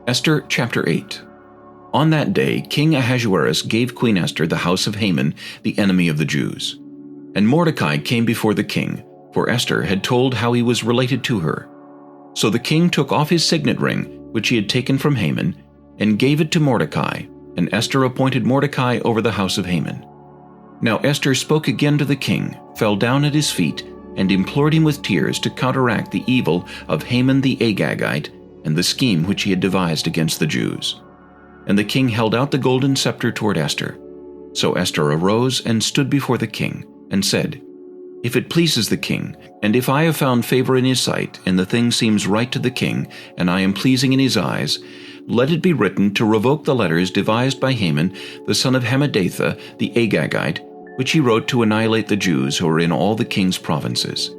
Esther chapter 8. On that day King Ahasuerus gave Queen Esther the house of Haman, the enemy of the Jews. And Mordecai came before the king, for Esther had told how he was related to her. So the king took off his signet ring, which he had taken from Haman, and gave it to Mordecai, and Esther appointed Mordecai over the house of Haman. Now Esther spoke again to the king, fell down at his feet, and implored him with tears to counteract the evil of Haman the Agagite and the scheme which he had devised against the Jews. And the king held out the golden scepter toward Esther. So Esther arose and stood before the king, and said, "If it pleases the king, and if I have found favor in his sight, and the thing seems right to the king, and I am pleasing in his eyes, let it be written to revoke the letters devised by Haman, the son of Hammedatha, the Agagite, which he wrote to annihilate the Jews who are in all the king's provinces.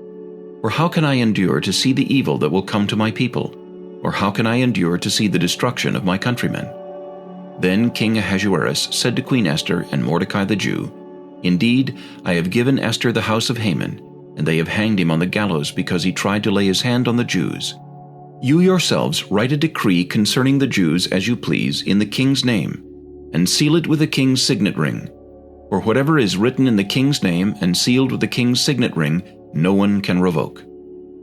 For how can I endure to see the evil that will come to my people? Or how can I endure to see the destruction of my countrymen?" Then King Ahasuerus said to Queen Esther and Mordecai the Jew, "Indeed, I have given Esther the house of Haman, and they have hanged him on the gallows because he tried to lay his hand on the Jews. You yourselves write a decree concerning the Jews as you please in the king's name, and seal it with the king's signet ring. For whatever is written in the king's name and sealed with the king's signet ring, no one can revoke."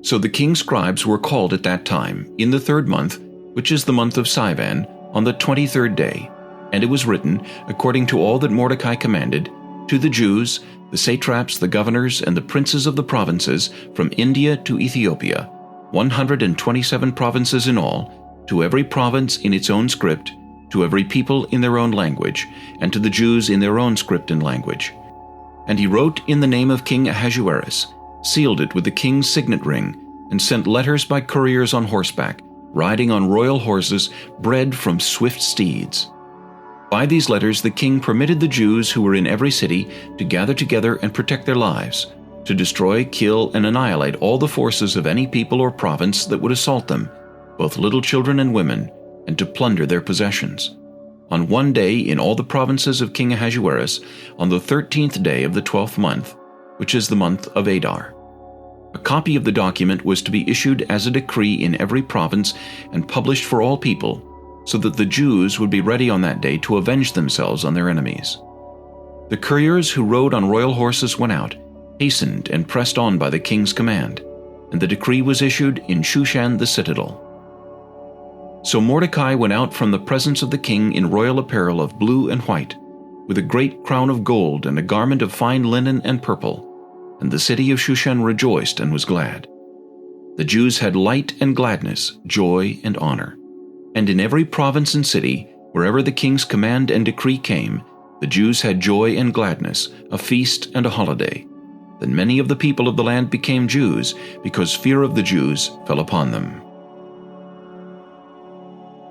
So the king's scribes were called at that time, in the 3rd month, which is the month of Sivan, on the 23rd day. And it was written, according to all that Mordecai commanded, to the Jews, the satraps, the governors, and the princes of the provinces, from India to Ethiopia, 127 provinces in all, to every province in its own script, to every people in their own language, and to the Jews in their own script and language. And he wrote in the name of King Ahasuerus, sealed it with the king's signet ring, and sent letters by couriers on horseback, riding on royal horses, bred from swift steeds. By these letters the king permitted the Jews who were in every city to gather together and protect their lives, to destroy, kill, and annihilate all the forces of any people or province that would assault them, both little children and women, and to plunder their possessions. On one day in all the provinces of King Ahasuerus, on the 13th day of the 12th month, which is the month of Adar. A copy of the document was to be issued as a decree in every province and published for all people, so that the Jews would be ready on that day to avenge themselves on their enemies. The couriers who rode on royal horses went out, hastened and pressed on by the king's command, and the decree was issued in Shushan the citadel. So Mordecai went out from the presence of the king in royal apparel of blue and white, with a great crown of gold and a garment of fine linen and purple, and the city of Shushan rejoiced and was glad. The Jews had light and gladness, joy and honor. And in every province and city, wherever the king's command and decree came, the Jews had joy and gladness, a feast and a holiday. Then many of the people of the land became Jews, because fear of the Jews fell upon them.